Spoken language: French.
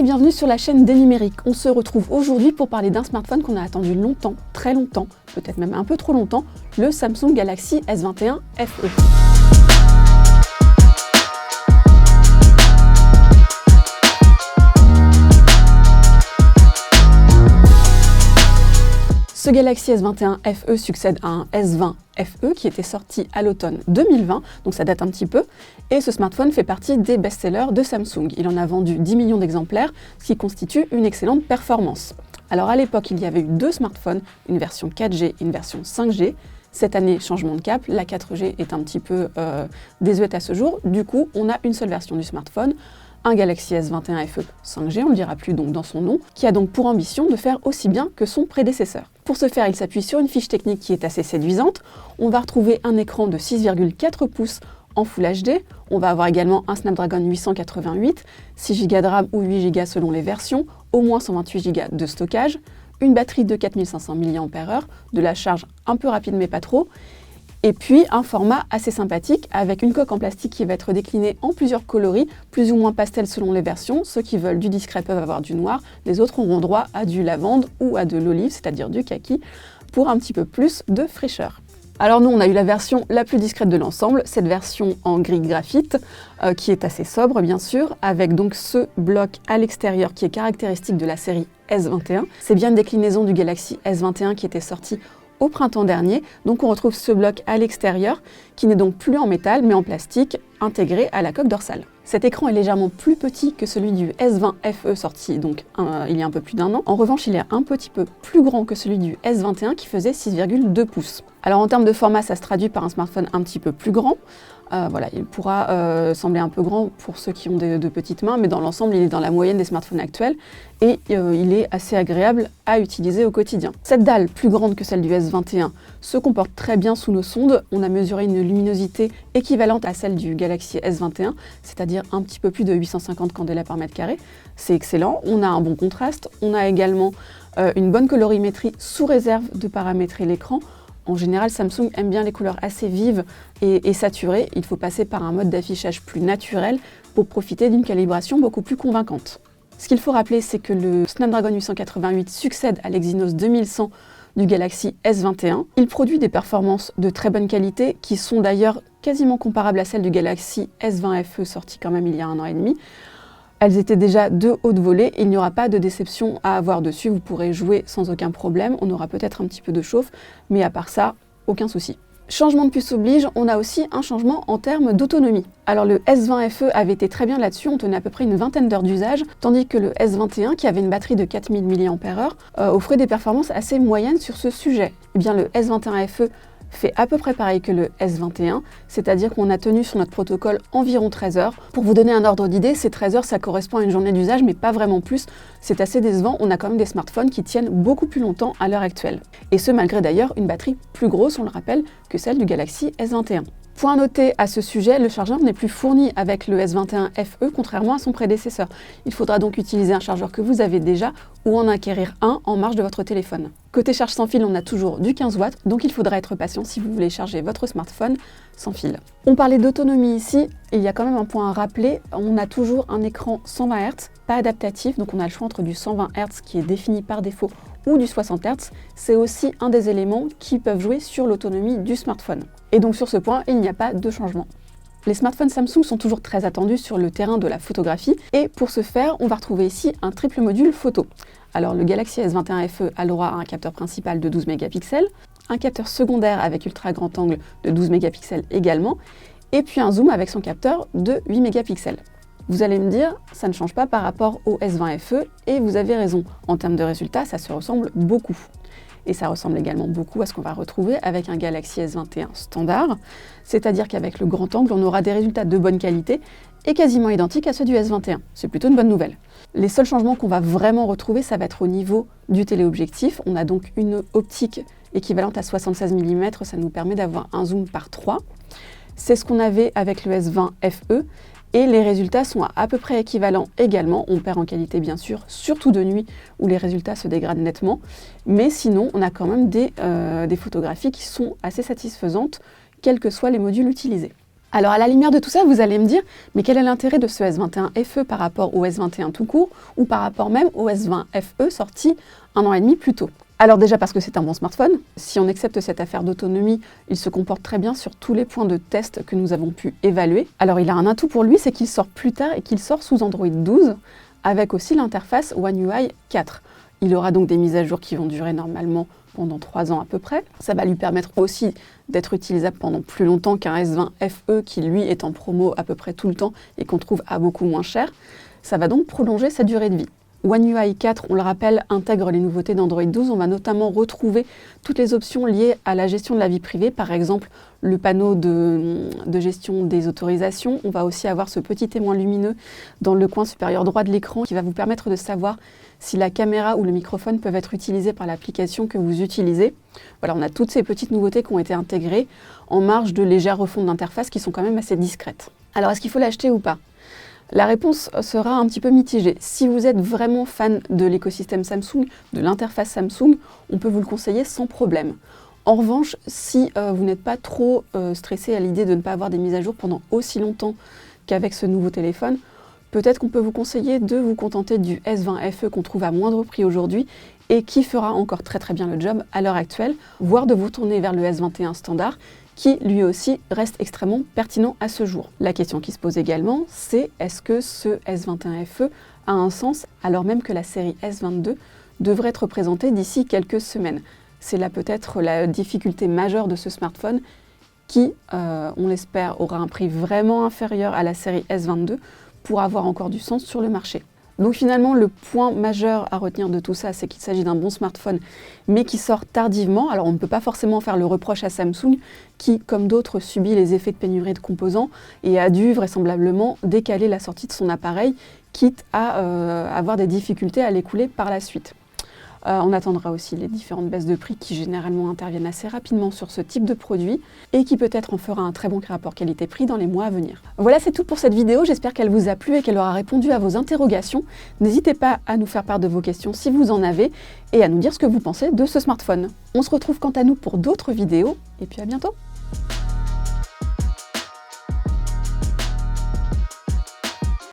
et bienvenue sur la chaîne des numériques. On se retrouve aujourd'hui pour parler d'un smartphone qu'on a attendu longtemps, très longtemps, peut-être même un peu trop longtemps, le Samsung Galaxy S21 FE. Ce Galaxy S21 FE succède à un S20 FE qui était sorti à l'automne 2020, donc ça date un petit peu, et ce smartphone fait partie des best-sellers de Samsung. Il en a vendu 10 millions d'exemplaires, ce qui constitue une excellente performance. Alors à l'époque, il y avait eu deux smartphones, une version 4G et une version 5G. Cette année, changement de cap, la 4G est un petit peu désuète à ce jour, du coup on a une seule version du smartphone, un Galaxy S21 FE 5G, on ne le dira plus donc dans son nom, qui a donc pour ambition de faire aussi bien que son prédécesseur. Pour ce faire, il s'appuie sur une fiche technique qui est assez séduisante. On va retrouver un écran de 6,4 pouces en Full HD. On va avoir également un Snapdragon 888, 6 Go de RAM ou 8 Go selon les versions, au moins 128 Go de stockage, une batterie de 4500 mAh, de la charge un peu rapide mais pas trop, et puis un format assez sympathique avec une coque en plastique qui va être déclinée en plusieurs coloris, plus ou moins pastel selon les versions. Ceux qui veulent du discret peuvent avoir du noir, les autres auront droit à du lavande ou à de l'olive, c'est-à-dire du kaki, pour un petit peu plus de fraîcheur. Alors nous, on a eu la version la plus discrète de l'ensemble, cette version en gris graphite, qui est assez sobre bien sûr, avec donc ce bloc à l'extérieur qui est caractéristique de la série S21. C'est bien une déclinaison du Galaxy S21 qui était sorti au printemps dernier, donc on retrouve ce bloc à l'extérieur qui n'est donc plus en métal mais en plastique intégré à la coque dorsale. Cet écran est légèrement plus petit que celui du S20 FE sorti donc il y a un peu plus d'un an. En revanche, il est un petit peu plus grand que celui du S21 qui faisait 6,2 pouces. Alors en termes de format, ça se traduit par un smartphone un petit peu plus grand. Voilà, il pourra sembler un peu grand pour ceux qui ont de petites mains, mais dans l'ensemble, il est dans la moyenne des smartphones actuels et il est assez agréable à utiliser au quotidien. Cette dalle, plus grande que celle du S21, se comporte très bien sous nos sondes. On a mesuré une luminosité équivalente à celle du Galaxy S21, c'est-à-dire un petit peu plus de 850 candela par mètre carré. C'est excellent. On a un bon contraste. On a également une bonne colorimétrie sous réserve de paramétrer l'écran. En général, Samsung aime bien les couleurs assez vives et saturées. Il faut passer par un mode d'affichage plus naturel pour profiter d'une calibration beaucoup plus convaincante. Ce qu'il faut rappeler, c'est que le Snapdragon 888 succède à l'Exynos 2100 du Galaxy S21. Il produit des performances de très bonne qualité qui sont d'ailleurs quasiment comparables à celles du Galaxy S20 FE sorti quand même il y a un an et demi. Elles étaient déjà de haute volée, il n'y aura pas de déception à avoir dessus, vous pourrez jouer sans aucun problème, on aura peut-être un petit peu de chauffe, mais à part ça, aucun souci. Changement de puce oblige, on a aussi un changement en termes d'autonomie. Alors le S20 FE avait été très bien là-dessus, on tenait à peu près une vingtaine d'heures d'usage, tandis que le S21, qui avait une batterie de 4000 mAh, offrait des performances assez moyennes sur ce sujet. Eh bien le S21 FE fait à peu près pareil que le S21, c'est-à-dire qu'on a tenu sur notre protocole environ 13 heures. Pour vous donner un ordre d'idée, ces 13 heures, ça correspond à une journée d'usage, mais pas vraiment plus. C'est assez décevant, on a quand même des smartphones qui tiennent beaucoup plus longtemps à l'heure actuelle. Et ce, malgré d'ailleurs une batterie plus grosse, on le rappelle, que celle du Galaxy S21. Point noté à ce sujet, le chargeur n'est plus fourni avec le S21 FE, contrairement à son prédécesseur. Il faudra donc utiliser un chargeur que vous avez déjà ou en acquérir un en marge de votre téléphone. Côté charge sans fil, on a toujours du 15 watts, donc il faudra être patient si vous voulez charger votre smartphone sans fil. On parlait d'autonomie ici, il y a quand même un point à rappeler, on a toujours un écran 120 Hz, pas adaptatif, donc on a le choix entre du 120 Hz qui est défini par défaut ou du 60 Hz. C'est aussi un des éléments qui peuvent jouer sur l'autonomie du smartphone. Et donc sur ce point, il n'y a pas de changement. Les smartphones Samsung sont toujours très attendus sur le terrain de la photographie et pour ce faire, on va retrouver ici un triple module photo. Alors le Galaxy S21 FE a le droit à un capteur principal de 12 mégapixels, un capteur secondaire avec ultra grand angle de 12 mégapixels également, et puis un zoom avec son capteur de 8 mégapixels. Vous allez me dire, ça ne change pas par rapport au S20 FE et vous avez raison. En termes de résultats, ça se ressemble beaucoup. Et ça ressemble également beaucoup à ce qu'on va retrouver avec un Galaxy S21 standard, c'est-à-dire qu'avec le grand angle, on aura des résultats de bonne qualité et quasiment identiques à ceux du S21. C'est plutôt une bonne nouvelle. Les seuls changements qu'on va vraiment retrouver, ça va être au niveau du téléobjectif. On a donc une optique équivalente à 76 mm, ça nous permet d'avoir un zoom par 3. C'est ce qu'on avait avec le S20 FE. Et les résultats sont à peu près équivalents également. On perd en qualité bien sûr, surtout de nuit où les résultats se dégradent nettement. Mais sinon, on a quand même des photographies qui sont assez satisfaisantes, quels que soient les modules utilisés. Alors à la lumière de tout ça, vous allez me dire, mais quel est l'intérêt de ce S21 FE par rapport au S21 tout court, ou par rapport même au S20 FE sorti 1 an et demi plus tôt? Alors déjà parce que c'est un bon smartphone, si on accepte cette affaire d'autonomie, il se comporte très bien sur tous les points de test que nous avons pu évaluer. Alors il a un atout pour lui, c'est qu'il sort plus tard et qu'il sort sous Android 12, avec aussi l'interface One UI 4. Il aura donc des mises à jour qui vont durer normalement pendant 3 ans à peu près. Ça va lui permettre aussi d'être utilisable pendant plus longtemps qu'un S20 FE qui lui est en promo à peu près tout le temps et qu'on trouve à beaucoup moins cher. Ça va donc prolonger sa durée de vie. One UI 4, on le rappelle, intègre les nouveautés d'Android 12. On va notamment retrouver toutes les options liées à la gestion de la vie privée, par exemple le panneau de gestion des autorisations. On va aussi avoir ce petit témoin lumineux dans le coin supérieur droit de l'écran qui va vous permettre de savoir si la caméra ou le microphone peuvent être utilisés par l'application que vous utilisez. Voilà, on a toutes ces petites nouveautés qui ont été intégrées en marge de légères refontes d'interface qui sont quand même assez discrètes. Alors, est-ce qu'il faut l'acheter ou pas ? La réponse sera un petit peu mitigée. Si vous êtes vraiment fan de l'écosystème Samsung, de l'interface Samsung, on peut vous le conseiller sans problème. En revanche, si vous n'êtes pas trop stressé à l'idée de ne pas avoir des mises à jour pendant aussi longtemps qu'avec ce nouveau téléphone, peut-être qu'on peut vous conseiller de vous contenter du S20 FE qu'on trouve à moindre prix aujourd'hui et qui fera encore très très bien le job à l'heure actuelle, voire de vous tourner vers le S21 standard qui lui aussi reste extrêmement pertinent à ce jour. La question qui se pose également, c'est est-ce que ce S21 FE a un sens alors même que la série S22 devrait être présentée d'ici quelques semaines? C'est là peut-être la difficulté majeure de ce smartphone qui, on l'espère, aura un prix vraiment inférieur à la série S22 pour avoir encore du sens sur le marché. Donc finalement, le point majeur à retenir de tout ça, c'est qu'il s'agit d'un bon smartphone, mais qui sort tardivement. Alors on ne peut pas forcément faire le reproche à Samsung, qui, comme d'autres, subit les effets de pénurie de composants et a dû vraisemblablement décaler la sortie de son appareil, quitte à avoir des difficultés à l'écouler par la suite. On attendra aussi les différentes baisses de prix qui généralement interviennent assez rapidement sur ce type de produit et qui peut-être en fera un très bon rapport qualité-prix dans les mois à venir. Voilà, c'est tout pour cette vidéo. J'espère qu'elle vous a plu et qu'elle aura répondu à vos interrogations. N'hésitez pas à nous faire part de vos questions si vous en avez et à nous dire ce que vous pensez de ce smartphone. On se retrouve quant à nous pour d'autres vidéos et puis à bientôt.